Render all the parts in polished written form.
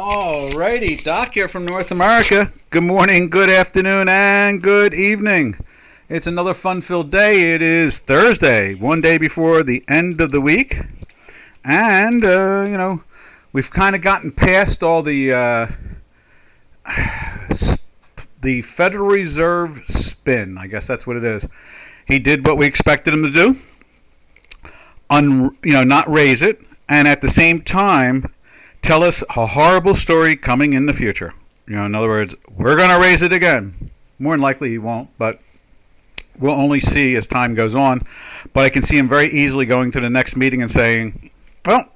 Alrighty, Doc here from North America. Good morning, good afternoon, and good evening. It's another fun-filled day. It is Thursday, one day before the end of the week. And, we've kind of gotten past all the Federal Reserve spin. I guess that's what it is. He did what we expected him to do. Not raise it. And at the same time, tell us a horrible story coming in the future. In other words, we're going to raise it again. More than likely he won't, but we'll only see as time goes on. But I can see him very easily going to the next meeting and saying, well,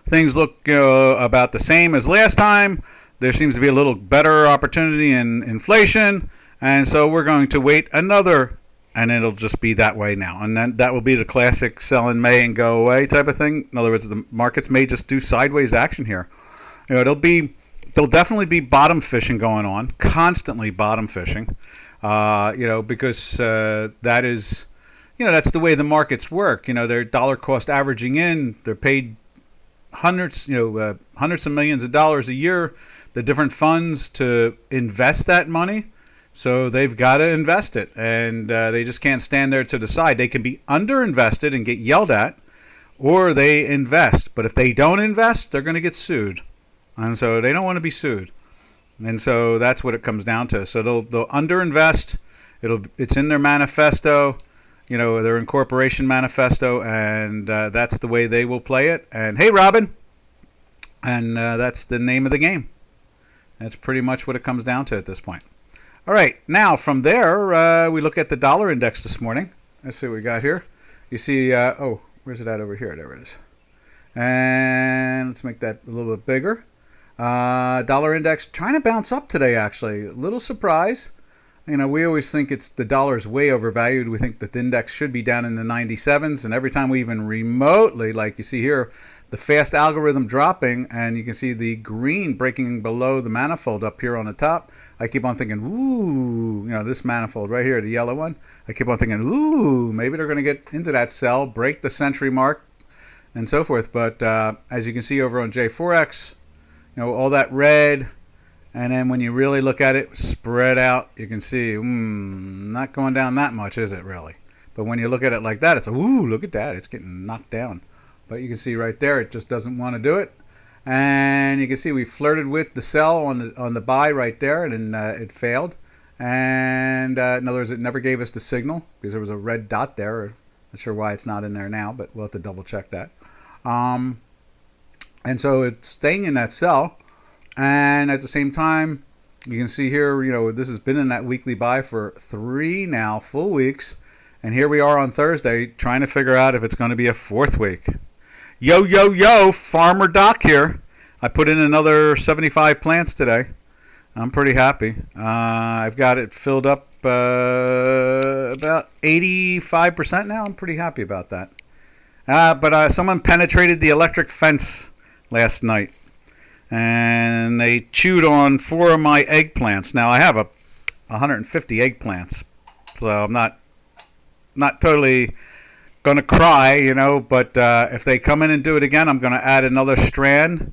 things look about the same as last time. There seems to be a little better opportunity in inflation. And so we're going to wait another, and it'll just be that way now. And then that will be the classic sell in May and go away type of thing. In other words, the markets may just do sideways action here. There'll definitely be bottom fishing going on, constantly bottom fishing, because that is, that's the way the markets work. They're dollar cost averaging in. They're paid hundreds of millions of dollars a year, the different funds to invest that money. So they've got to invest it, and they just can't stand there to decide. They can be underinvested and get yelled at, or they invest. But if they don't invest, they're going to get sued. And so they don't want to be sued. And so that's what it comes down to. So they'll underinvest. It's in their manifesto, their incorporation manifesto, and that's the way they will play it. And hey, Robin, and that's the name of the game. That's pretty much what it comes down to at this point. All right, now from there, we look at the dollar index this morning. Let's see what we got here. You see, where's it at over here? There it is. And let's make that a little bit bigger. Dollar index trying to bounce up today, actually. A little surprise. We always think the dollar's way overvalued. We think that the index should be down in the 97s. And every time we even remotely, like you see here, the fast algorithm dropping, and you can see the green breaking below the manifold up here on the top. I keep on thinking, ooh, this manifold right here, the yellow one. I keep on thinking, ooh, maybe they're going to get into that sell, break the century mark, and so forth. But as you can see over on J4X, all that red, and then when you really look at it spread out, you can see, not going down that much, is it really? But when you look at it like that, it's, ooh, look at that, it's getting knocked down. But you can see right there, it just doesn't want to do it. And you can see we flirted with the sell on the buy right there, and then it failed. And in other words, it never gave us the signal because there was a red dot there. Not sure why it's not in there now, but we'll have to double check that. And so it's staying in that sell. And at the same time, you can see here, this has been in that weekly buy for 3 now full weeks. And here we are on Thursday trying to figure out if it's going to be a 4th week. Yo, Farmer Doc here. I put in another 75 plants today. I'm pretty happy. I've got it filled up about 85% now. I'm pretty happy about that. But someone penetrated the electric fence last night, and they chewed on 4 of my eggplants. Now, I have 150 eggplants, so I'm not totally going to cry, but if they come in and do it again, I'm going to add another strand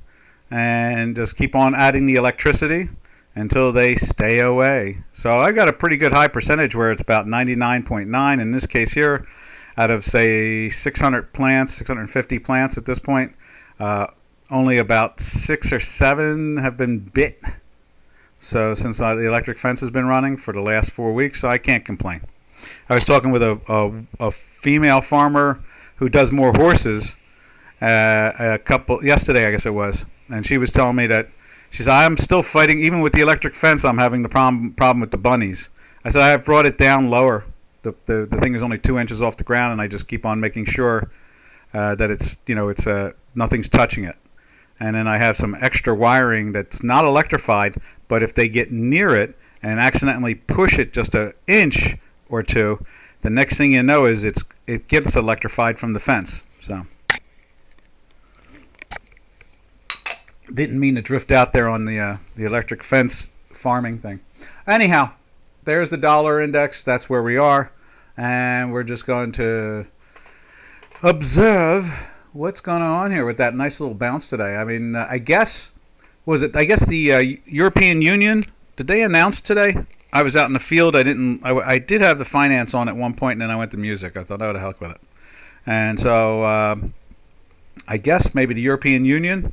and just keep on adding the electricity until they stay away. So I got a pretty good high percentage where it's about 99.9 in this case here, out of say 650 plants at this point. Only about 6 or 7 have been bit. So since the electric fence has been running for the last 4 weeks, so I can't complain. I was talking with a female farmer who does more horses yesterday, I guess it was, and she was telling me that she said, I'm still fighting, even with the electric fence, I'm having the problem with the bunnies. I said, I've brought it down lower. The thing is only 2 inches off the ground, and I just keep on making sure that it's nothing's touching it. And then I have some extra wiring that's not electrified, but if they get near it and accidentally push it just an inch or 2, the next thing you know is it gets electrified from the fence. So didn't mean to drift out there on the electric fence farming thing. Anyhow, there's the dollar index. That's where we are, and we're just going to observe what's going on here with that nice little bounce today. I mean, I guess was it? I guess the European Union. Did they announce today? I was out in the field. I didn't. I did have the finance on at one point, and then I went to music. I thought I would help with it, and so I guess maybe the European Union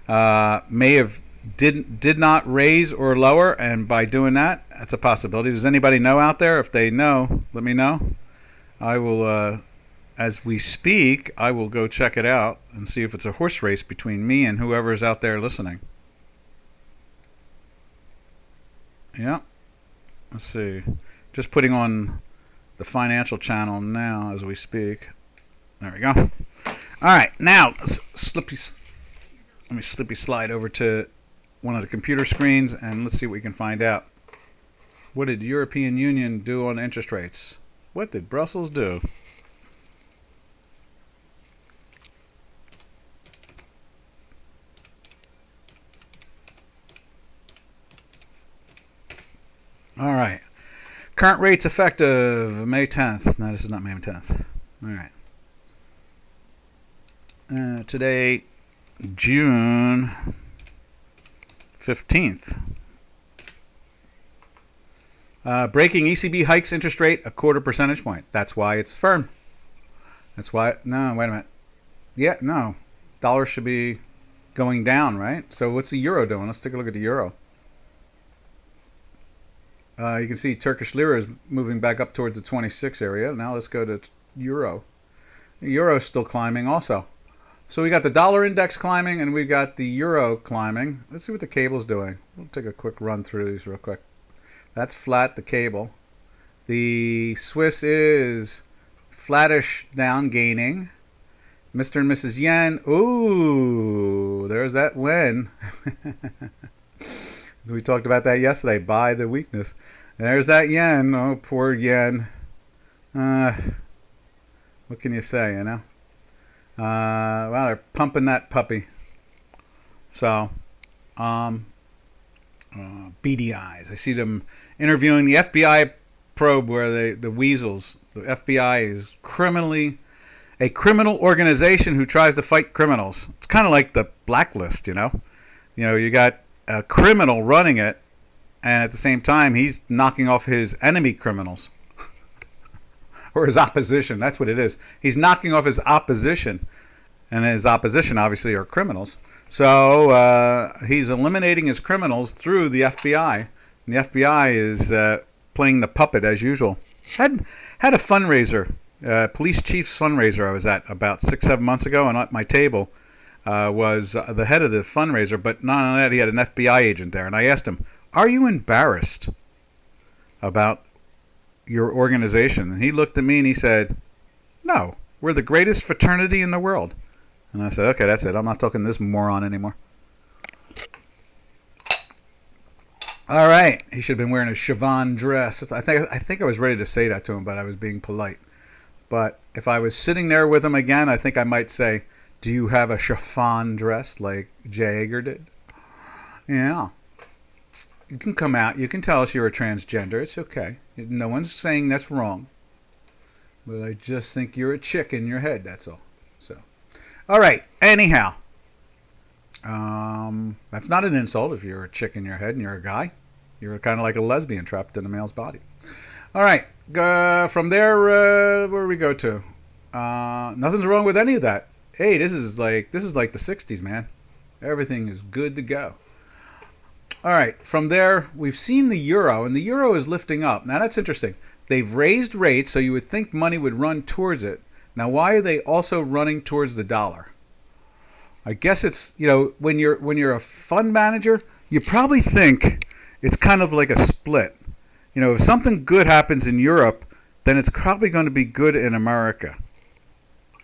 may have did not raise or lower, and by doing that, that's a possibility. Does anybody know out there? If they know, let me know. I will, as we speak, I will go check it out and see if it's a horse race between me and whoever is out there listening. Yeah. Let's see. Just putting on the financial channel now as we speak. There we go. All right. Now, let me slippy slide over to one of the computer screens and let's see what we can find out. What did the European Union do on interest rates? What did Brussels do? All right. Current rates effective May 10th. No, this is not May 10th. All right. Today, June 15th. Breaking ECB hikes interest rate a quarter percentage point. That's why it's firm. That's why. No, wait a minute. Yeah, no. Dollar should be going down, right? So what's the euro doing? Let's take a look at the euro. You can see Turkish lira is moving back up towards the 26 area. Now let's go to euro. The euro is still climbing also. So we got the dollar index climbing and we got the euro climbing. Let's see what the cable's doing. We'll take a quick run through these real quick. That's flat, the cable. The Swiss is flattish down, gaining. Mr. and Mrs. Yen. Ooh, there's that win. We talked about that yesterday. Buy the weakness. There's that yen. Oh, poor yen. What can you say, you know? Well, they're pumping that puppy. So, beady eyes. I see them interviewing the FBI probe where the weasels. The FBI is a criminal organization who tries to fight criminals. It's kind of like the blacklist, you know? You know, you got a criminal running it, and at the same time, he's knocking off his enemy criminals. Or his opposition. That's what it is. He's knocking off his opposition. And his opposition, obviously, are criminals. So he's eliminating his criminals through the FBI. And the FBI is playing the puppet as usual. Had a fundraiser, police chief's fundraiser I was at about 6-7 months ago, and at my table was the head of the fundraiser, but not only that, he had an FBI agent there. And I asked him, are you embarrassed about your organization? And he looked at me and he said, no, we're the greatest fraternity in the world. And I said, okay, that's it. I'm not talking to this moron anymore. All right. He should have been wearing a chiffon dress. I think I was ready to say that to him, but I was being polite. But if I was sitting there with him again, I think I might say, do you have a chiffon dress like Jagger did? Yeah. You can come out. You can tell us you're a transgender. It's okay. No one's saying that's wrong. But I just think you're a chick in your head, that's all. So, all right. Anyhow, that's not an insult if you're a chick in your head and you're a guy. You're kind of like a lesbian trapped in a male's body. All right. From there, where do we go to? Nothing's wrong with any of that. Hey, this is like the 60s, man. Everything is good to go. All right. From there, we've seen the euro, and the euro is lifting up. Now, that's interesting. They've raised rates, so you would think money would run towards it. Now, why are they also running towards the dollar? I guess it's, you know, when you're a fund manager, you probably think it's kind of like a split. You know, if something good happens in Europe, then it's probably going to be good in America.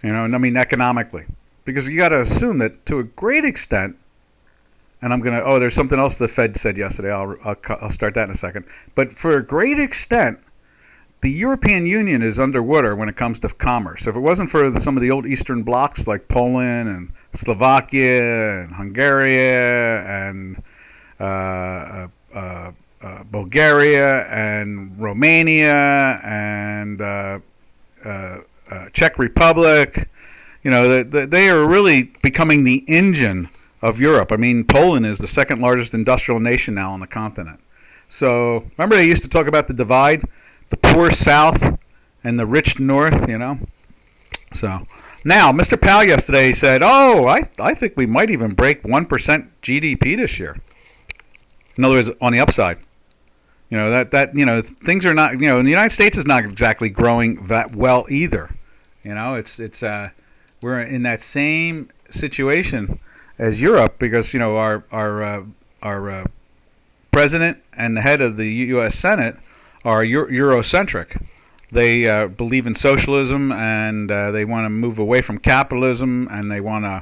You know, I mean economically. Because you got to assume that to a great extent, and there's something else the Fed said yesterday. I'll start that in a second. But for a great extent, the European Union is underwater when it comes to commerce. If it wasn't for some of the old Eastern blocs like Poland and Slovakia and Hungary and Bulgaria and Romania and Czech Republic, you know, they are really becoming the engine of Europe. I mean, Poland is the second largest industrial nation now on the continent. So remember they used to talk about the divide, the poor South and the rich North, you know. So now Mr. Powell yesterday said, "Oh, I think we might even break 1% GDP this year." In other words, on the upside. You know, that things are not, the United States is not exactly growing that well either. You know, it's we're in that same situation as Europe because, our president and the head of the U.S. Senate are Eurocentric. They believe in socialism and they want to move away from capitalism, and they want to,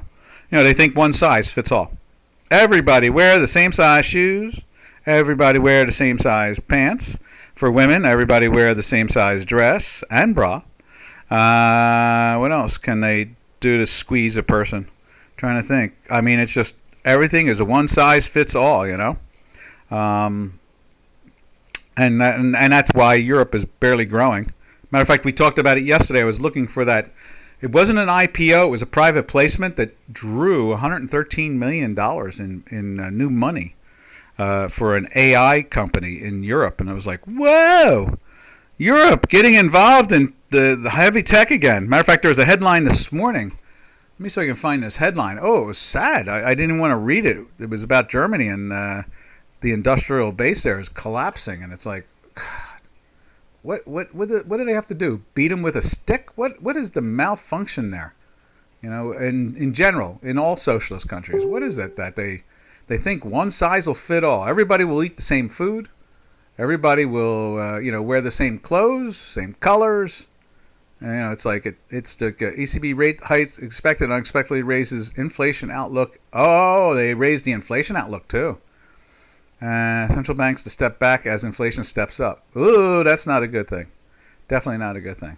they think one size fits all. Everybody wear the same size shoes. Everybody wear the same size pants. For women, everybody wear the same size dress and bra. What else can they do to squeeze a person? Trying to think. I mean, it's just everything is a one size fits all, and that's why Europe is barely growing. Matter of fact, we talked about it yesterday. I was looking for that. It wasn't an IPO. It was a private placement that drew $113 million in new money for an AI company in Europe. And I was like, whoa, Europe getting involved in the heavy tech again. Matter of fact, there was a headline this morning. Let me see if I can find this headline. Oh, it was sad. I didn't want to read it. It was about Germany, and the industrial base there is collapsing. And it's like, God, what do they have to do? Beat them with a stick? What is the malfunction there? In general, in all socialist countries, what is it that they think one size will fit all? Everybody will eat the same food. Everybody will, wear the same clothes, same colors. And, it's like it's the ECB rate hikes expected unexpectedly raises inflation outlook. Oh, they raised the inflation outlook too. Central banks to step back as inflation steps up. Ooh, that's not a good thing. Definitely not a good thing.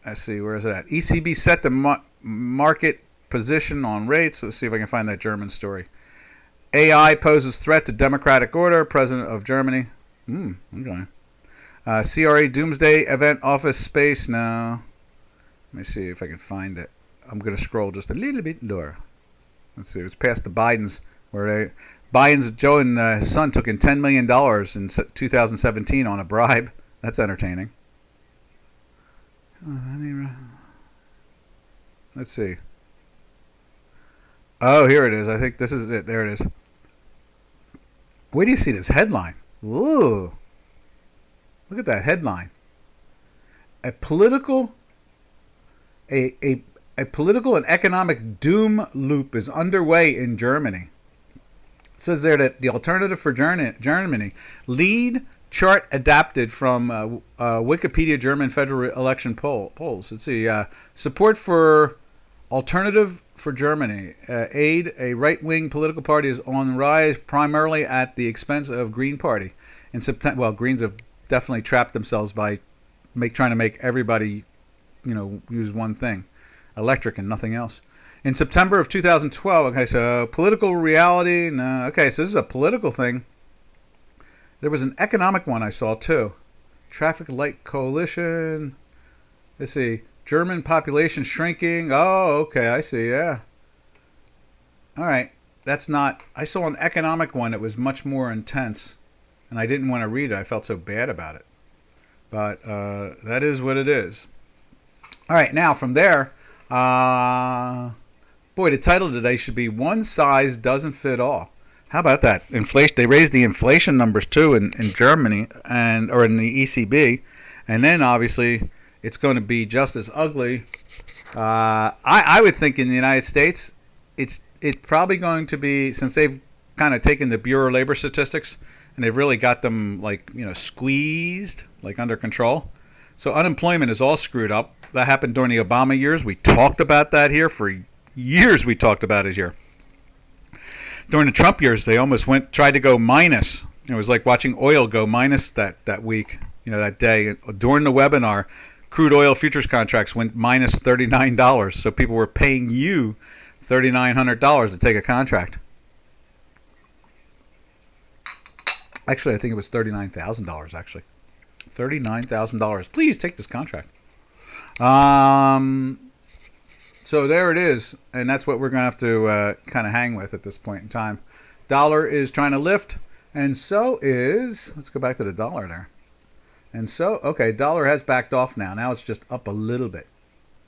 Let's see, where is it at? ECB set the market position on rates. Let's see if I can find that German story. AI poses threat to democratic order. President of Germany. Okay. CRA doomsday event office space now. Let me see if I can find it. I'm going to scroll just a little bit lower. Let's see. It's past the Bidens, where Joe and his son took in $10 million in 2017 on a bribe. That's entertaining. Let's see. Oh, here it is. I think this is it. There it is. Where do you see this headline? Ooh. Look at that headline. A political and economic doom loop is underway in Germany. It says there that the alternative for Germany, lead chart adapted from Wikipedia German federal election polls. Let's see. Support for alternative for Germany. Aid a right-wing political party is on the rise, primarily at the expense of Green Party. In September, well, Greens have definitely trapped themselves by trying to make everybody, use one thing, electric and nothing else. In September of 2012, okay, so political reality. No, okay, so this is a political thing. There was an economic one I saw too. Traffic Light Coalition. Let's see. German population shrinking. Oh, okay, I see, yeah. All right, that's not... I saw an economic one that was much more intense, and I didn't want to read it. I felt so bad about it. But that is what it is. All right, now from there, boy, the title today should be One Size Doesn't Fit All. How about that? Inflation. They raised the inflation numbers too in Germany or in the ECB, and then obviously it's going to be just as ugly. I would think in the United States, it's probably going to be, since they've kind of taken the Bureau of Labor Statistics and they've really got them squeezed, under control. So unemployment is all screwed up. That happened during the Obama years. We talked about that here for years. We talked about it here. During the Trump years, they almost tried to go minus. It was like watching oil go minus that week, that day. During the webinar, crude oil futures contracts went minus $39. So people were paying you $3,900 to take a contract. Actually, I think it was $39,000, actually. $39,000. Please take this contract. So there it is, and that's what we're going to have to kind of hang with at this point in time. Dollar is trying to lift, and so is, let's go back to the dollar there. And so, okay, dollar has backed off now. Now it's just up a little bit.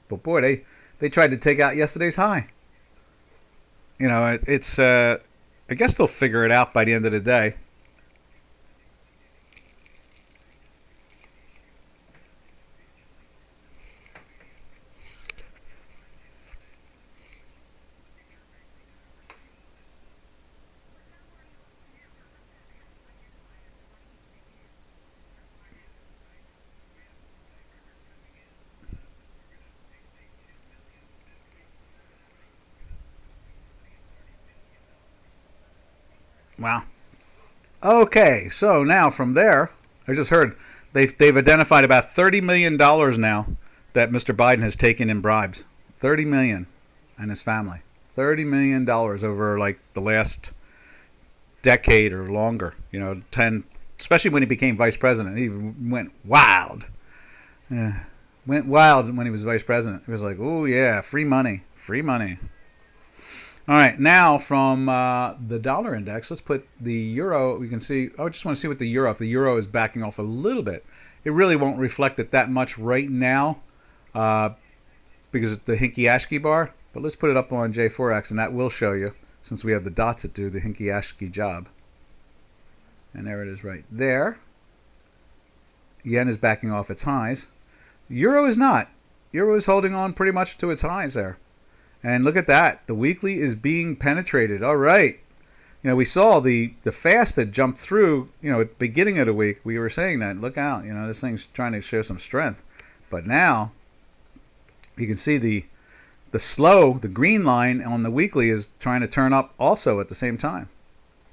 But boy, they tried to take out yesterday's high. You know, it's I guess they'll figure it out by the end of the day. Wow. Okay, so now from there, I just heard they've identified about $30 million now that Mr. Biden has taken in bribes. 30 million, and his family. $30 million over like the last decade or longer. You know, 10, especially when he became vice president. He went wild. Went wild when he was vice president. It was like, oh yeah, free money, free money. All right, now from the dollar index, let's put the euro. We can see, I just want to see what the euro, if the euro is backing off a little bit. It really won't reflect it that much right now because it's the Hinky-Ashky bar. But let's put it up on J4X, and that will show you, since we have the dots that do the Hinky-Ashky job. And there it is right there. Yen is backing off its highs. Euro is not. Euro is holding on pretty much to its highs there. And look at that. The weekly is being penetrated. All right. You know, we saw the fast that jumped through, you know, at the beginning of the week. We were saying that. Look out. You know, this thing's trying to show some strength. But now, you can see the slow, the green line on the weekly is trying to turn up also at the same time.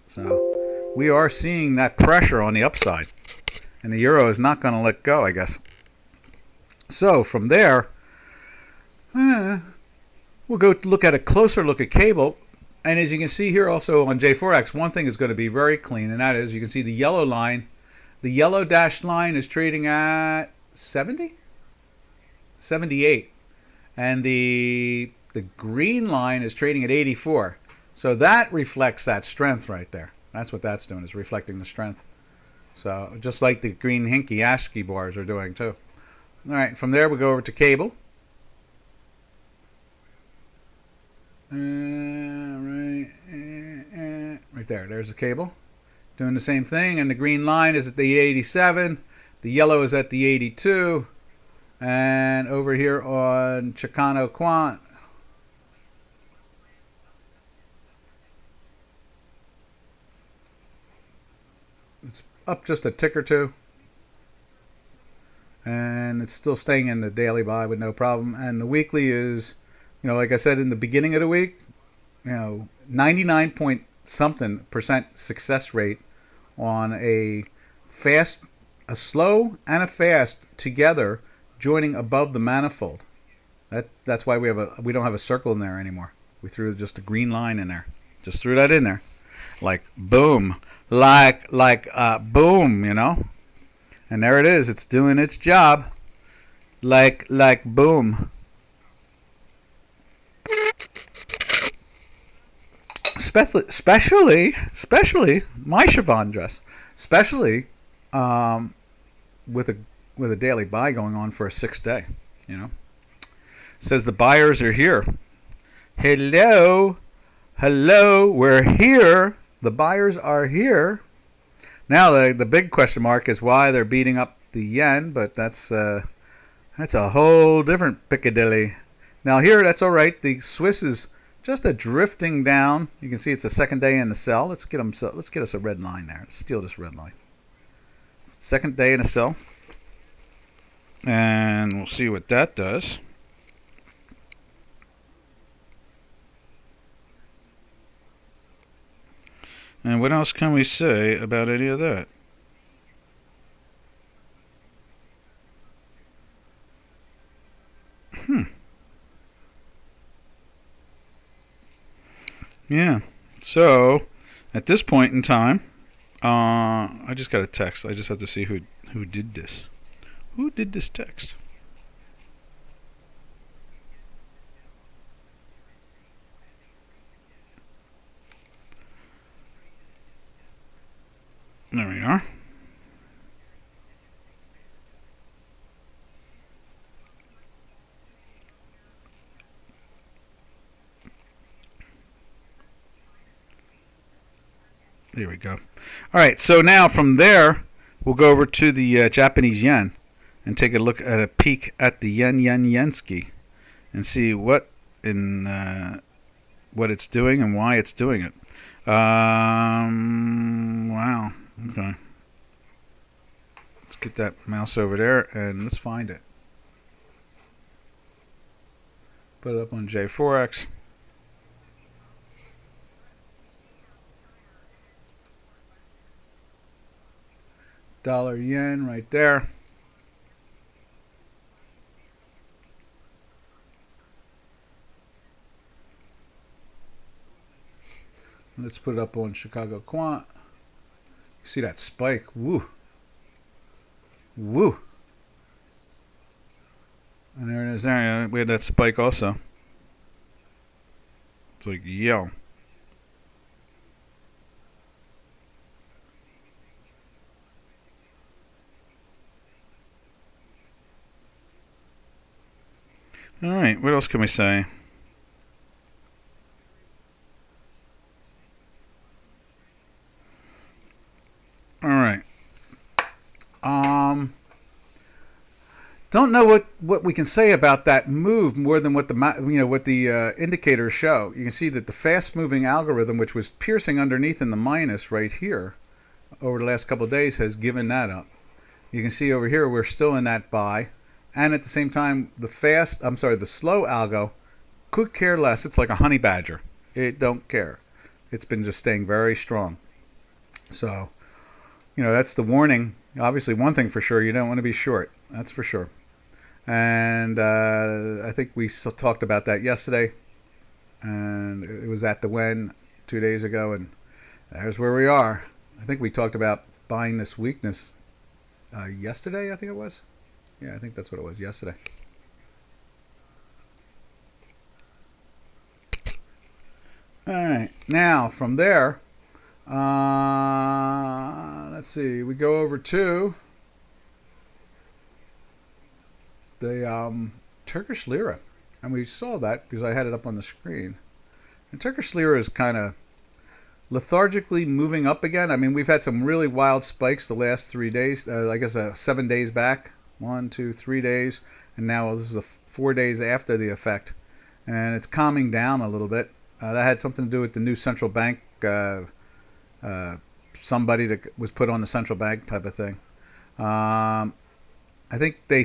So, we are seeing that pressure on the upside. And the euro is not going to let go, I guess. So, from there, we'll go look at a closer look at cable. And as you can see here also on J4X, one thing is going to be very clean, and that is you can see the yellow line. The yellow dashed line is trading at 70? 78. And the green line is trading at 84. So that reflects that strength right there. That's what that's doing, is reflecting the strength. So just like the green Hinky-Ashky bars are doing too. All right, from there we go over to cable. Right there. There's the cable. Doing the same thing, and the green line is at the 87. The yellow is at the 82. And over here on Chicano Quant, it's up just a tick or two. And it's still staying in the daily buy with no problem. And the weekly is, you know, like I said in the beginning of the week, you know, 99 point something % success rate on a fast, a slow and a fast together joining above the manifold. That's why we don't have a circle in there anymore. We threw just a green line in there. Just threw that in there, like boom, like boom, you know. And there it is. It's doing its job, like boom. Especially my chiffon dress, especially with a daily buy going on for a 6 day. You know, says the buyers are here. Hello, we're here. The buyers are here. Now the big question mark is why they're beating up the yen, but that's a whole different piccadilly. Now here, that's all right. The Swiss is just a drifting down. You can see it's a second day in the sell. Let's get us a red line there. Let's steal this red line. Second day in a sell, and we'll see what that does. And what else can we say about any of that? Yeah. So, at this point in time, I just got a text. I just have to see who did this. Who did this text? There we are. There we go. All right, so now from there, we'll go over to the Japanese yen and take a look at a peek at the yenski and see what it's doing and why it's doing it. Wow. Okay. Let's get that mouse over there and let's find it. Put it up on J4X. Dollar yen right there. Let's put it up on Chicago Quant. See that spike? Woo. Woo. And there it is there. We had that spike also. It's like, yo. All right, what else can we say? All right. Don't know what we can say about that move more than what the indicators show. You can see that the fast moving algorithm, which was piercing underneath in the minus right here over the last couple of days, has given that up. You can see over here we're still in that buy, and at the same time the slow algo could care less. It's like a honey badger. It don't care. It's been just staying very strong. So, that's the warning. Obviously, one thing for sure, you don't want to be short. That's for sure. And I think we talked about that yesterday. And it was at the Wen 2 days ago. And there's where we are. I think we talked about buying this weakness yesterday, I think it was. Yeah, I think that's what it was, yesterday. All right. Now, from there, let's see. We go over to the Turkish lira, and we saw that because I had it up on the screen. And Turkish lira is kind of lethargically moving up again. I mean, we've had some really wild spikes the last 3 days. I guess 7 days back, 1, 2, 3 days, and now this is 4 days after the effect, and it's calming down a little bit. That had something to do with the new central bank. Somebody that was put on the central bank type of thing. I think they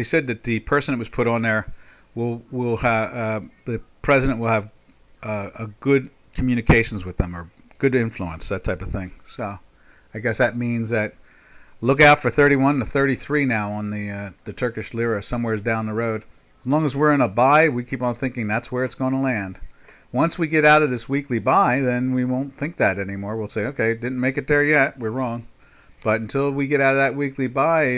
said that the person that was put on there will have the president will have a good communications with them or good influence, that type of thing. So I guess that means that look out for 31 to 33 now on the Turkish lira, somewhere down the road. As long as we're in a buy, we keep on thinking that's where it's going to land. Once we get out of this weekly buy, then we won't think that anymore. We'll say, okay, didn't make it there yet. We're wrong. But until we get out of that weekly buy,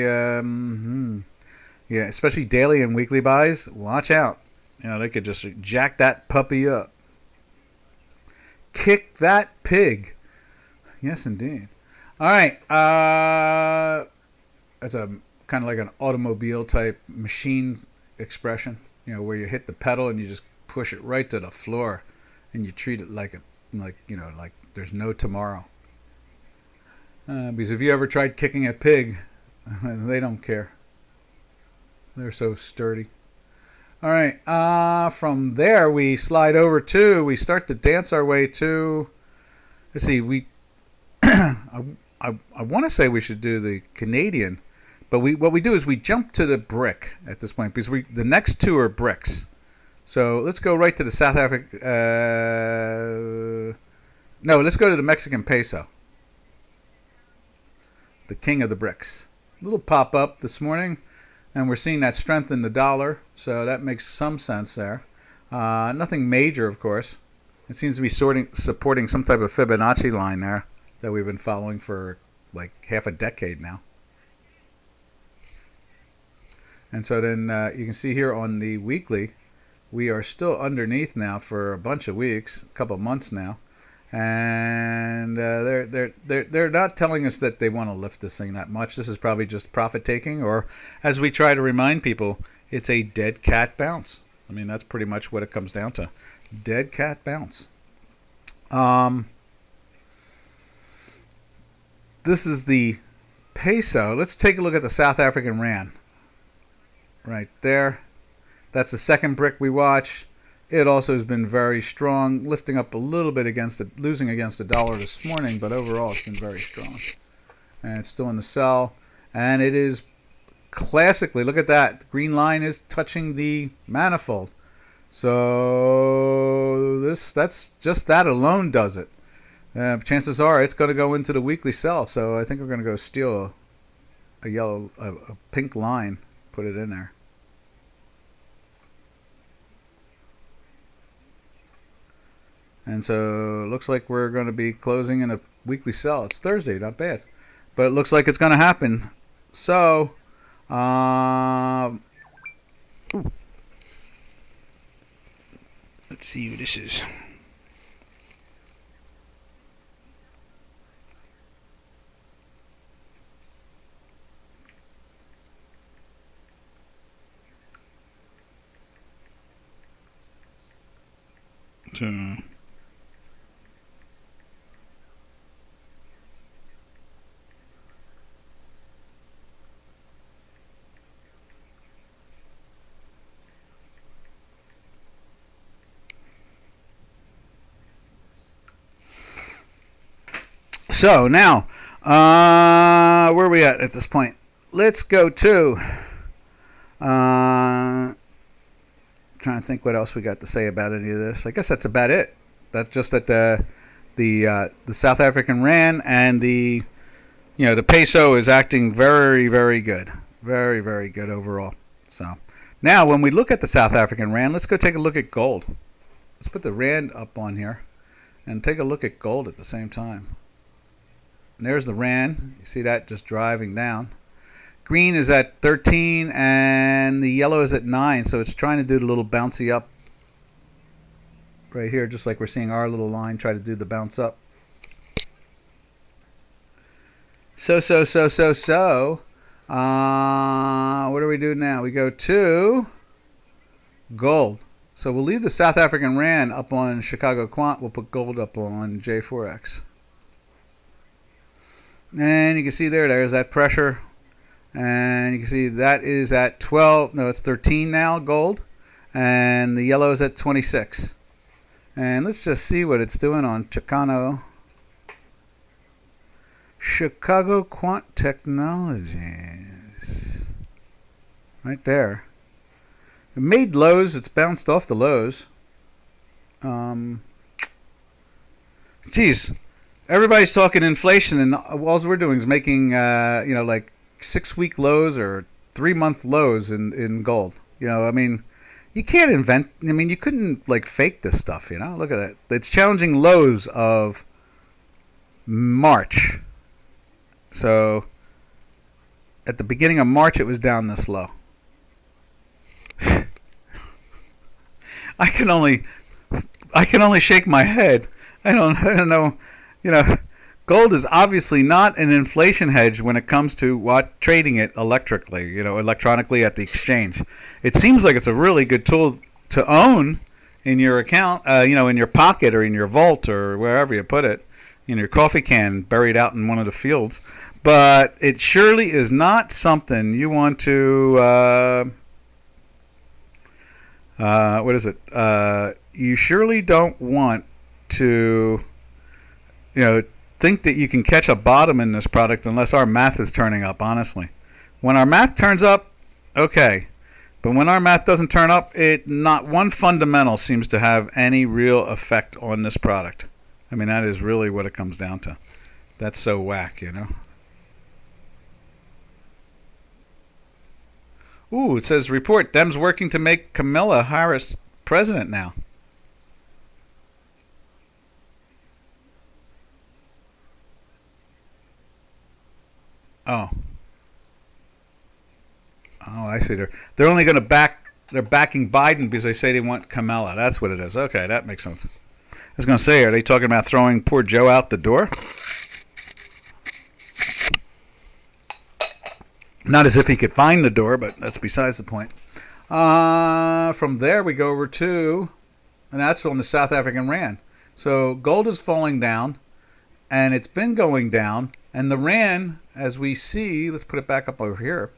yeah, especially daily and weekly buys, watch out. They could just jack that puppy up. Kick that pig. Yes, indeed. All right. That's a kind of like an automobile type machine expression, where you hit the pedal and you just push it right to the floor, and you treat it like there's no tomorrow. Because if you ever tried kicking a pig, they don't care. They're so sturdy. All right. From there, we slide over to. We start to dance our way to. Let's see. I want to say we should do the Canadian, but what we do is we jump to the brick at this point because the next two are bricks. So let's go right to the South African. No, let's go to the Mexican peso. The king of the bricks. A little pop up this morning, and we're seeing that strength in the dollar. So that makes some sense there. Nothing major, of course. It seems to be supporting some type of Fibonacci line there that we've been following for like half a decade now. And so then you can see here on the weekly, we are still underneath now for a bunch of weeks, a couple of months now. and they're not telling us that they want to lift this thing that much. This is probably just profit taking, or as we try to remind people, it's a dead cat bounce. I mean, that's pretty much what it comes down to. Dead cat bounce. This is the peso. Let's take a look at the South African rand. Right there. That's the second brick we watch. It also has been very strong, lifting up a little bit against it, losing against the dollar this morning, but overall it's been very strong. And it's still in the sell. And it is classically, look at that. The green line is touching the manifold. So that's just that alone does it. Chances are it's going to go into the weekly sell. So I think we're going to go steal a pink line, put it in there. And so it looks like we're going to be closing in a weekly sell. It's Thursday, not bad. But it looks like it's going to happen. So, let's see who this is. So now, where are we at this point? Let's go to. Trying to think what else we got to say about any of this. I guess that's about it. That's just that the South African rand and the peso is acting very, very good, very, very good overall. So now when we look at the South African rand, let's go take a look at gold. Let's put the rand up on here and take a look at gold at the same time. And there's the rand. You see that just driving down. Green is at 13 and the yellow is at 9. So it's trying to do the little bouncy up right here, just like we're seeing our little line try to do the bounce up. So. What do we do now? We go to gold. So we'll leave the South African rand up on Chicago Quant. We'll put gold up on J4X. And you can see there's that pressure. And you can see that is at 12. No, it's 13 now, gold. And the yellow is at 26. And let's just see what it's doing on Chicano. Chicago Quant Technologies. Right there. It made lows. It's bounced off the lows. Geez. Everybody's talking inflation, and all we're doing is making, like 6-week lows or 3-month lows in gold. I mean, you can't invent. I mean, you couldn't fake this stuff. Look at it. It's challenging lows of March. So at the beginning of March, it was down this low. I can only shake my head. I don't know. Gold is obviously not an inflation hedge when it comes to trading it electronically at the exchange. It seems like it's a really good tool to own in your account, in your pocket or in your vault or wherever you put it, in your coffee can buried out in one of the fields. But it surely is not something you want to. What is it? You surely don't want to. Think that you can catch a bottom in this product unless our math is turning up, honestly. When our math turns up, okay. But when our math doesn't turn up, not one fundamental seems to have any real effect on this product. I mean, that is really what it comes down to. That's so whack, Ooh, it says report. Dems working to make Kamala Harris president now. Oh, I see. They're only going to they're backing Biden because they say they want Kamala. That's what it is. Okay, that makes sense. was going to say, are they talking about throwing poor Joe out the door? Not as if he could find the door, but that's besides the point. From there, we go over to, and that's from the South African Rand. So gold is falling down, and it's been going down. And the Rand, as we see, let's put it back up over here.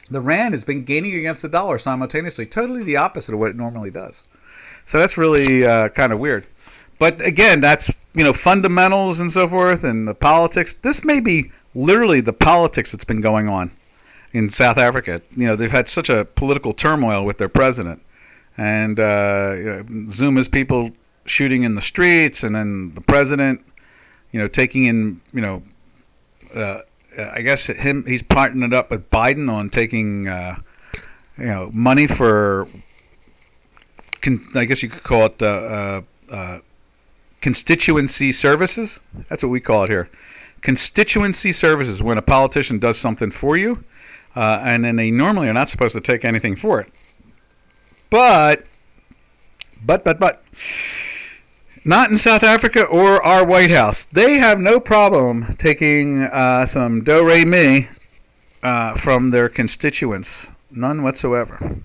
The Rand has been gaining against the dollar simultaneously, totally the opposite of what it normally does. So that's really kind of weird. But again, that's, fundamentals and so forth and the politics. This may be literally the politics that's been going on in South Africa. They've had such a political turmoil with their president. And Zuma's people shooting in the streets, and then the president, taking in, I guess he's partnered up with Biden on taking, money for, I guess you could call it constituency services. That's what we call it here. Constituency services, when a politician does something for you, and then they normally are not supposed to take anything for it. But, not in South Africa or our White House. They have no problem taking some do-re-mi from their constituents. None whatsoever.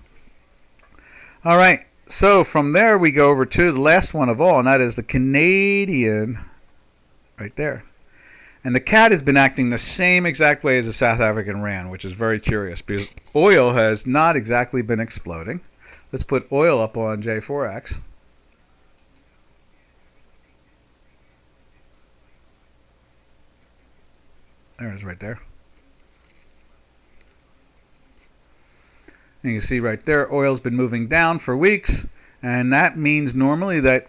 All right. So from there we go over to the last one of all, and that is the Canadian right there. And the CAD has been acting the same exact way as the South African Rand, which is very curious because oil has not exactly been exploding. Let's put oil up on J4X. There it is right there. And you can see right there, oil's been moving down for weeks, and that means normally that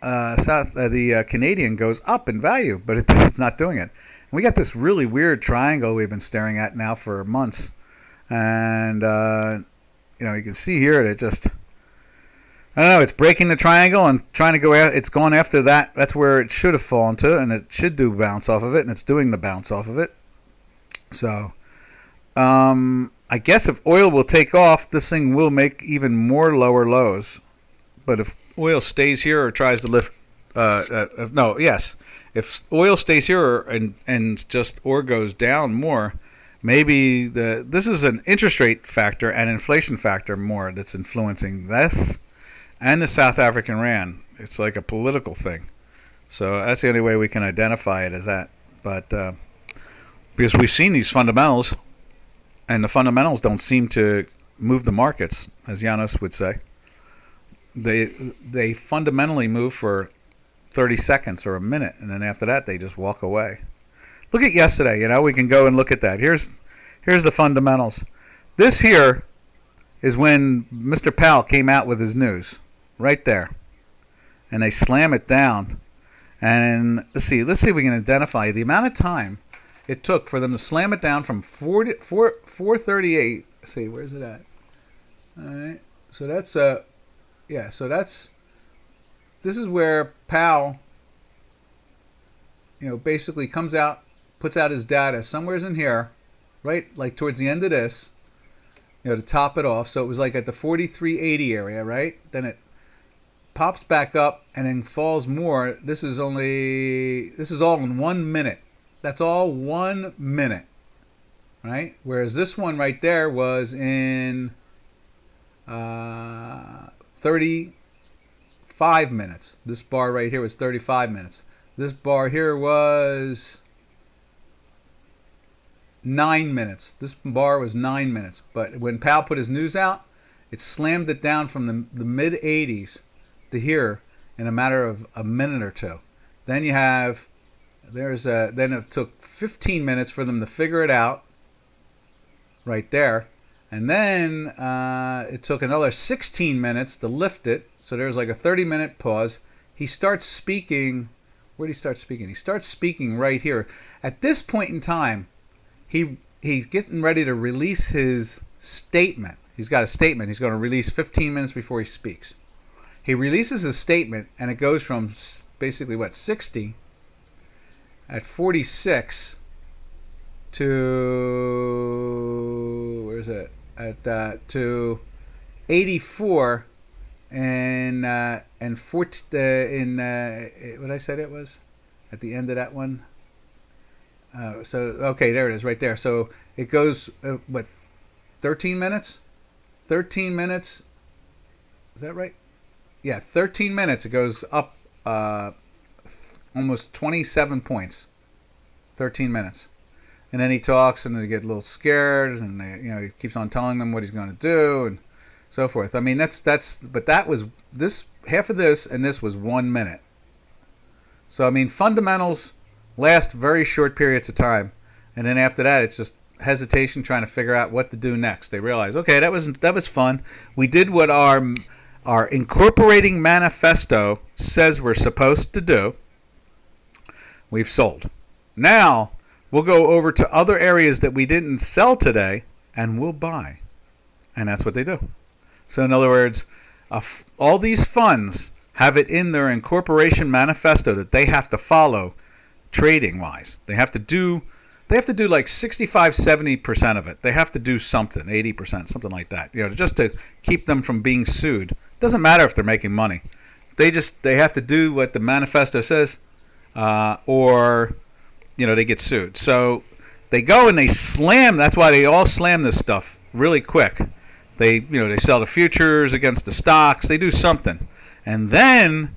the Canadian goes up in value, but it's not doing it. And we got this really weird triangle we've been staring at now for months, and you can see here that it just, I don't know, it's breaking the triangle and trying to go out. It's going after that. That's where it should have fallen to, and it should do bounce off of it, and it's doing the bounce off of it. So, I guess if oil will take off, this thing will make even more lower lows. But if oil stays here or tries to lift, if oil stays here and just or goes down more, maybe this is an interest rate factor and inflation factor more that's influencing this and the South African Rand. It's like a political thing. So that's the only way we can identify it as that. But because we've seen these fundamentals, and the fundamentals don't seem to move the markets, as Janos would say. They fundamentally move for 30 seconds or a minute, and then after that they just walk away. Look at yesterday. We can go and look at that. Here's the fundamentals. This here is when Mr. Powell came out with his news, right there, and they slam it down. And let's see if we can identify the amount of time it took for them to slam it down from 438. Let's see, where's it at? All right. So that's this is where Powell, basically comes out, puts out his data somewhere's in here, right? Like towards the end of this, to top it off. So it was like at the 4380 area, right? Then it pops back up and then falls more. This is all in 1 minute. That's all 1 minute, right? Whereas this one right there was in 35 minutes. This bar right here was 35 minutes. This bar here was 9 minutes. This bar was 9 minutes. But when Powell put his news out, it slammed it down from the mid 80s to here in a matter of a minute or two. Then you have then it took 15 minutes for them to figure it out right there. And then it took another 16 minutes to lift it. So there's like a 30-minute pause. He starts speaking. Where did he start speaking? He starts speaking right here. At this point in time, he's getting ready to release his statement. He's got a statement he's going to release 15 minutes before he speaks. He releases his statement, and it goes from basically, 60 at 46 to, where's it? To 84 and 14 in what I said it was at the end of that one. So okay, there it is, right there. So it goes 13 minutes? 13 minutes. Is that right? Yeah, 13 minutes. It goes up almost 27 points. 13 minutes. And then he talks, and they get a little scared, and he keeps on telling them what he's going to do, and so forth. I mean, but that was this half of this, and this was 1 minute. So I mean, fundamentals last very short periods of time, and then after that, it's just hesitation, trying to figure out what to do next. They realize, okay, that was fun. We did what our incorporating manifesto says we're supposed to do. We've sold. Now we'll go over to other areas that we didn't sell today, and we'll buy. And that's what they do. So in other words, all these funds have it in their incorporation manifesto that they have to follow trading wise. They have to do like 65-70% of it. They have to do something, 80%, something like that. Just to keep them from being sued. Doesn't matter if they're making money. They have to do what the manifesto says, or they get sued. So they go and they slam. That's why they all slam this stuff really quick. They sell the futures against the stocks. They do something, and then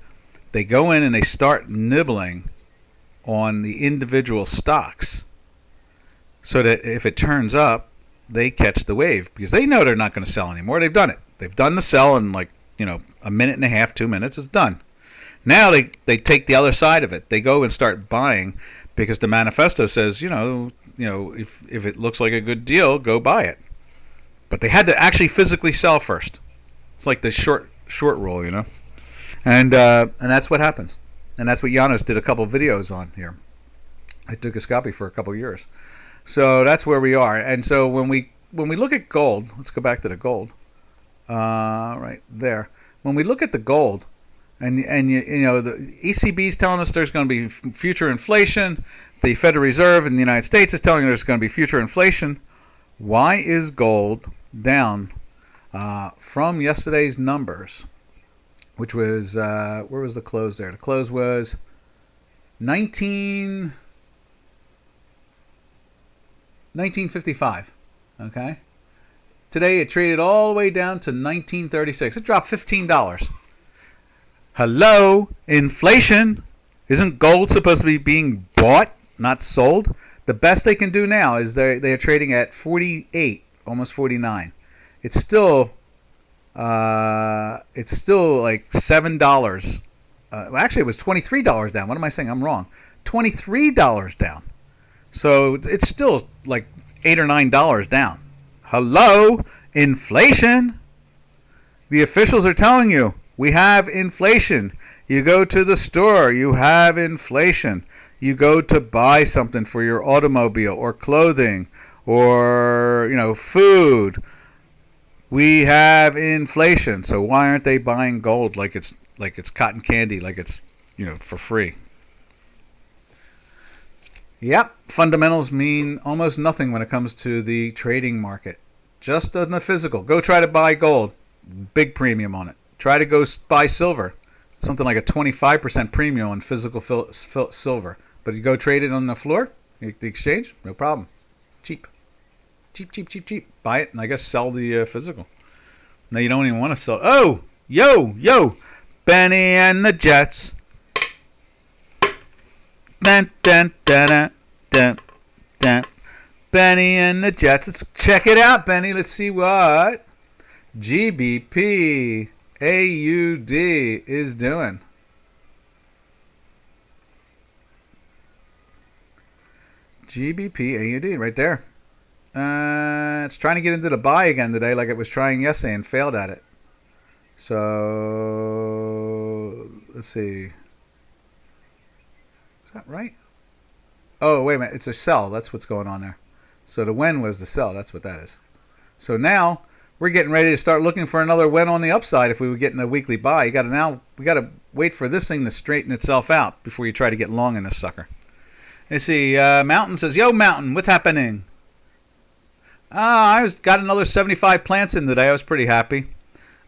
they go in and they start nibbling on the individual stocks, so that if it turns up, they catch the wave, because they know they're not going to sell anymore. They've done it. They've done the sell in a minute and a half, 2 minutes. It's done. Now they take the other side of it. They go and start buying, because the manifesto says, if it looks like a good deal, go buy it. But they had to actually physically sell first. It's like the short rule, and that's what happens. And that's what Janos did a couple of videos on here. I took his copy for a couple of years. So that's where we are. And so when we look at gold, let's go back to the gold. Right there. When we look at the gold, and the ECB is telling us there's going to be future inflation. The Federal Reserve in the United States is telling us there's going to be future inflation. Why is gold down from yesterday's numbers, which was where was the close there? The close was 1955. Okay. Today it traded all the way down to 1936. It dropped $15. Hello, inflation. Isn't gold supposed to be being bought, not sold? The best they can do now is they are trading at 48, almost 49. It's still like $7. Actually, it was $23 down. What am I saying? I'm wrong. $23 down. So it's still like $8 or $9 down. Hello, inflation. The officials are telling you we have inflation. You go to the store, you have inflation. You go to buy something for your automobile or clothing or food. We have inflation. So why aren't they buying gold like it's cotton candy, like it's for free? Yep, fundamentals mean almost nothing when it comes to the trading market. Just on the physical. Go try to buy gold. Big premium on it. Try to go buy silver. Something like a 25% premium on physical silver. But you go trade it on the floor, the exchange, no problem. Cheap. Cheap. Buy it and I guess sell the physical. Now you don't even want to sell. Oh, yo. Benny and the Jets. Dun, dun, dun, dun, dun. Benny and the Jets. Let's check it out, Benny. Let's see what GBP AUD is doing. GBP AUD right there. It's trying to get into the buy again today, like it was trying yesterday and failed at it. So let's see. Is that right? Oh, wait a minute. It's a sell. That's what's going on there. So the win was the sell. That's what that is. So now we're getting ready to start looking for another win on the upside. If we were getting a weekly buy, we got to wait for this thing to straighten itself out before you try to get long in this sucker. Let's see. Mountain says, "Yo, Mountain, what's happening?" I got another 75 plants in today. I was pretty happy.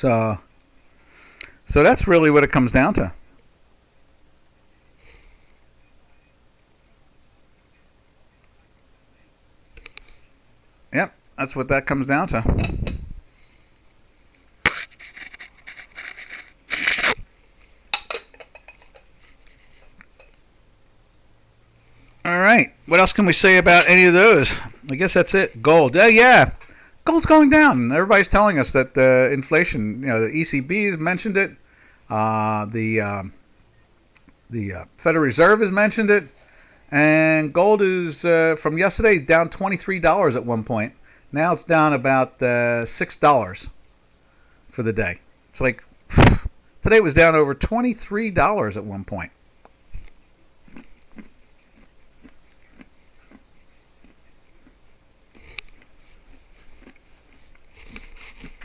So, so that's really what it comes down to. Yep, that's what that comes down to. All right. What else can we say about any of those? I guess that's it. Gold. Yeah. Gold's going down. Everybody's telling us that inflation, the ECB has mentioned it. The Federal Reserve has mentioned it. And gold is, from yesterday, down $23 at one point. Now it's down about $6 for the day. It's like, today it was down over $23 at one point.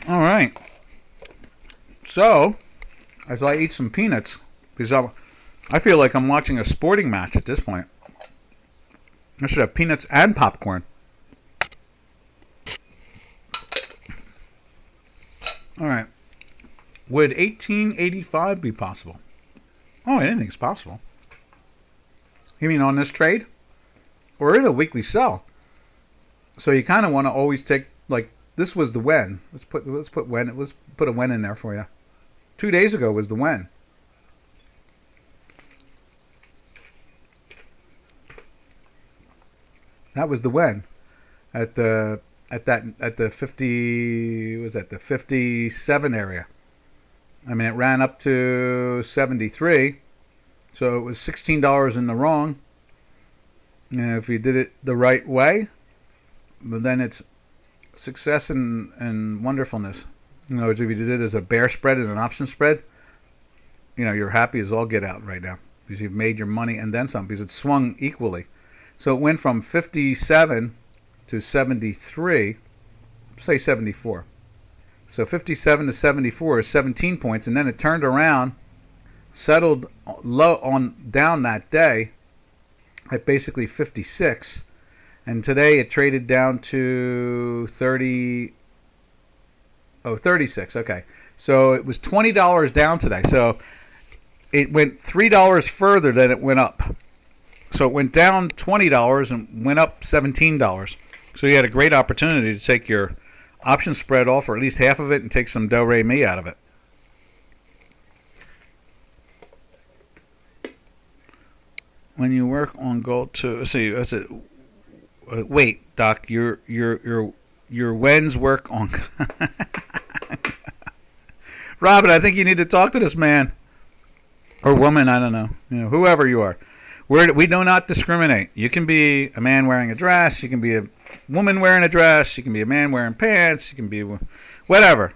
All right. So, as I eat some peanuts, because I feel like I'm watching a sporting match at this point. I should have peanuts and popcorn. All right. Would 1885 be possible? Oh, anything's possible. You mean on this trade? Or in a weekly sell? So you kind of want to always take, like, this was the when. Let's put a when in there for you. 2 days ago was the when. That was the when. At the 50, was that the 57 area? I mean, it ran up to 73, so it was $16 in the wrong. And if you did it the right way, but then it's success and wonderfulness. In other words, if you did it as a bear spread and an option spread, you're happy as all get out right now because you've made your money and then some because it swung equally. So it went from 57 to 73, say 74. So 57 to 74 is 17 points, and then it turned around, settled low on down that day at basically 56. And today it traded down to 36. Okay. So it was $20 down today. So it went $3 further than it went up. So it went down $20 and went up $17. So you had a great opportunity to take your option spread off, or at least half of it, and take some do-re-mi out of it. When you work on gold too, see, that's it. Wait, Doc, your when's work on. Robin, I think you need to talk to this man or woman. I don't know. Whoever you are. We do not discriminate. You can be a man wearing a dress. You can be a woman wearing a dress. You can be a man wearing pants. You can be whatever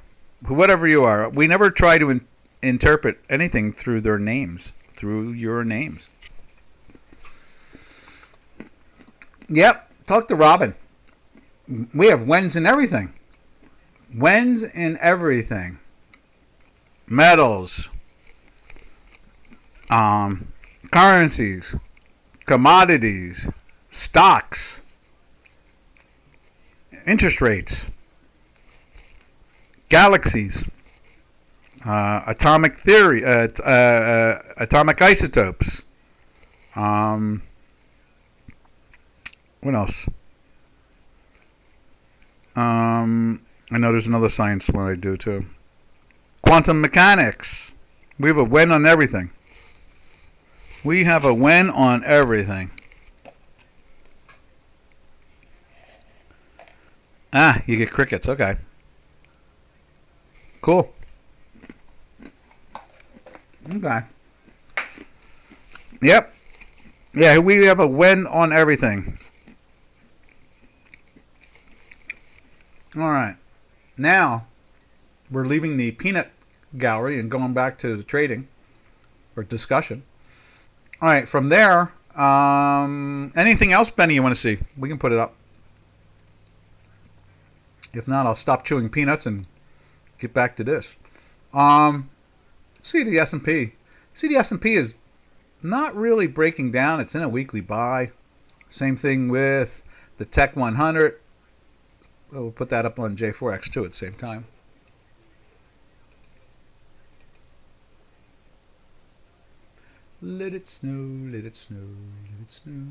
you are. We never try to interpret anything through their names, through your names. Yep. Talk to Robin. We have whens in everything. Whens in everything. Metals. Currencies. Commodities. Stocks. Interest rates. Galaxies. Atomic theory. Atomic isotopes. What else? I know there's another science one I do too. Quantum mechanics. We have a when on everything. We have a when on everything. Ah, you get crickets. Okay. Cool. Okay. Yep. Yeah, we have a when on everything. All right. Now, we're leaving the peanut gallery and going back to the trading or discussion. All right. From there, anything else, Benny, you want to see? We can put it up. If not, I'll stop chewing peanuts and get back to this. See the S&P. See, the S&P is not really breaking down. It's in a weekly buy. Same thing with the Tech 100. We'll put that up on J4X too at the same time. Let it snow, let it snow, let it snow.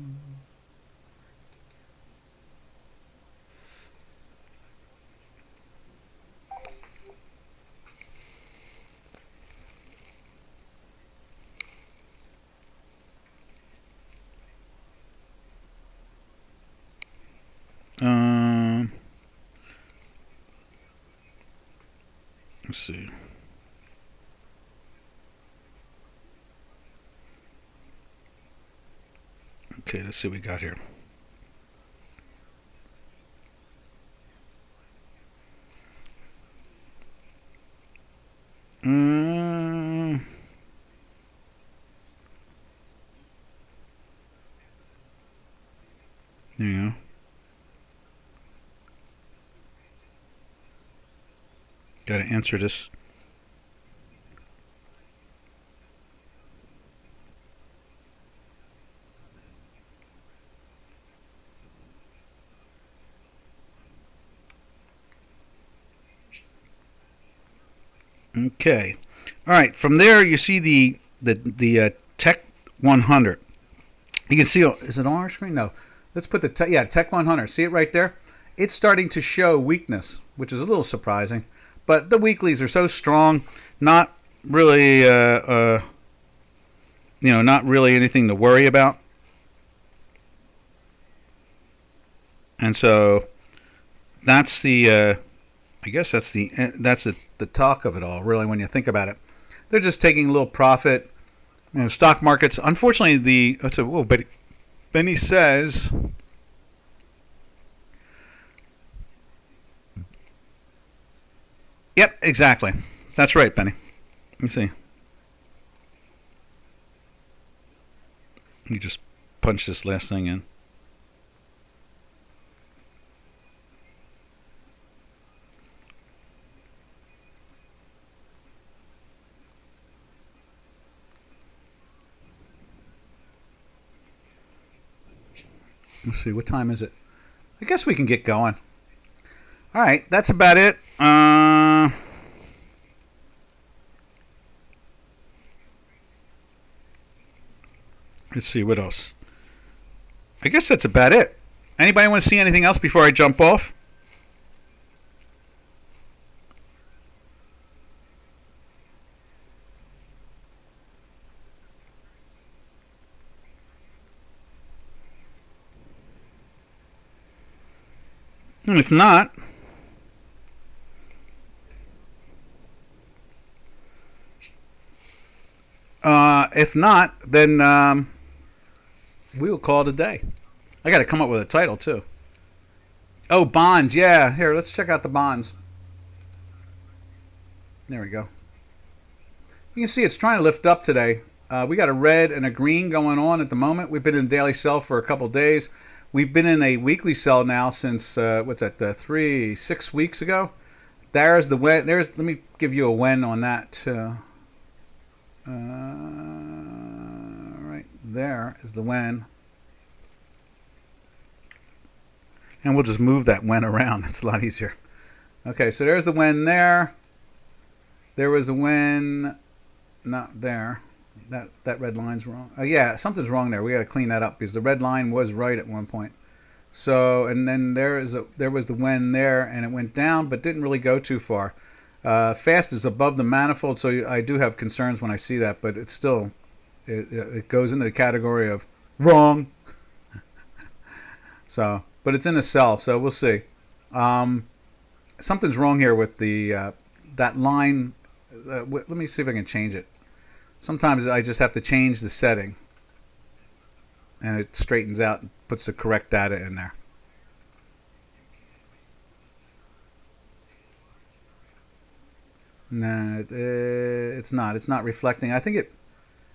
Let's see. Okay, let's see what we got here. Yeah. Got to answer this. Okay. All right. From there, you see the Tech 100. You can see. Is it on our screen? No. Let's put the Tech 100. See it right there. It's starting to show weakness, which is a little surprising. But the weeklies are so strong, not really, not really anything to worry about. And so that's the. I guess that's the talk of it all, really, when you think about it. They're just taking a little profit. Stock markets. Unfortunately, Benny says. Yep, exactly. That's right, Benny. Let me see. You just punch this last thing in. Let's see, what time is it? I guess we can get going. All right, that's about it. Let's see, what else? I guess that's about it. Anybody want to see anything else before I jump off? And if not, then we will call it a day. I got to come up with a title too. Oh, bonds. Yeah, here, let's check out the bonds. There we go. You can see it's trying to lift up today. We got a red and a green going on at the moment. We've been in daily sell for a couple of days. We've been in a weekly sell now since 6 weeks ago. There's the when. Let me give you a when on that. Right there is the when, and we'll just move that when around. It's a lot easier. Okay, so there's the when there. There was a when, not there. That red line's wrong. Oh yeah, something's wrong there. We got to clean that up because the red line was right at one point. So and then there was the when there, and it went down, but didn't really go too far. Fast is above the manifold, so I do have concerns when I see that, but it's still it goes into the category of wrong. So, but it's in a sell, so we'll see. Something's wrong here with the that line. Let me see if I can change it. Sometimes I just have to change the setting, and it straightens out and puts the correct data in there. No, it's not. It's not reflecting. I think it.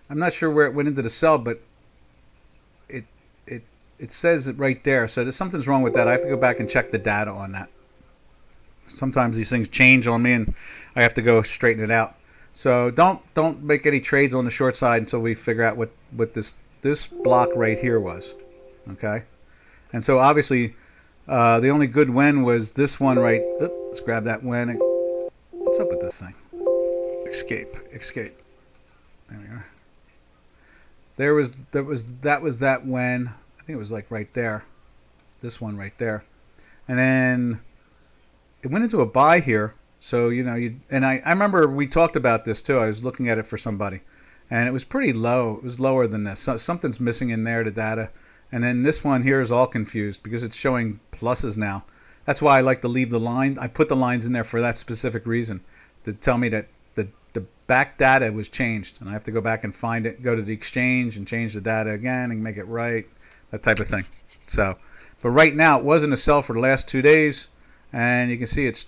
I'm not sure where it went into the cell, but it it it says it right there. So there's something's wrong with that. I have to go back and check the data on that. Sometimes these things change on me, and I have to go straighten it out. So don't make any trades on the short side until we figure out what this block right here was. Okay, and so obviously the only good win was this one right. Let's grab that win. What's up with this thing? Escape. There we are. That when I think it was like right there, this one right there, and then it went into a buy here. So I remember we talked about this too. I was looking at it for somebody, and it was pretty low. It was lower than this. So something's missing in there, the data, and then this one here is all confused because it's showing pluses now. That's why I like to leave the line. I put the lines in there for that specific reason, to tell me that the back data was changed, and I have to go back and find it, go to the exchange and change the data again and make it right, that type of thing. So, but right now it wasn't a sell for the last 2 days, and you can see it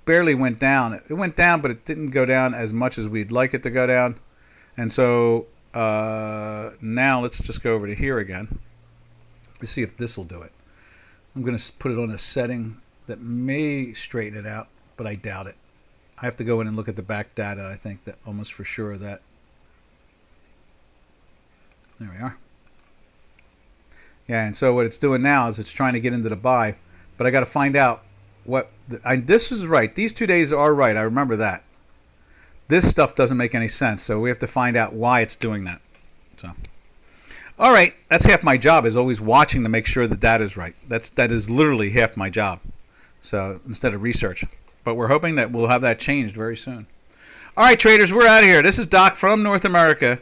barely went down. It went down, but it didn't go down as much as we'd like it to go down. And so now let's just go over to here again. Let's see if this will do it. I'm going to put it on a setting that may straighten it out, but I doubt it. I have to go in and look at the back data. I think that almost for sure that. There we are. Yeah, and so what it's doing now is it's trying to get into the buy, but I got to find out this is right. These 2 days are right. I remember that. This stuff doesn't make any sense, so we have to find out why it's doing that. So, all right, that's half my job, is always watching to make sure the data is right. That is literally half my job. So instead of research, but we're hoping that we'll have that changed very soon. All right, traders, we're out of here. This is Doc from North America.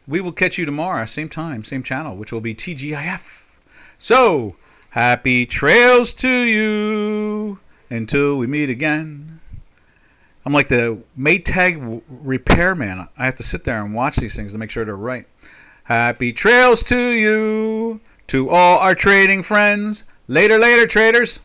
We will catch you tomorrow, same time, same channel, which will be TGIF. So, happy trails to you until we meet again. I'm like the Maytag repairman. I have to sit there and watch these things to make sure they're right. Happy trails to you, to all our trading friends. Later, traders.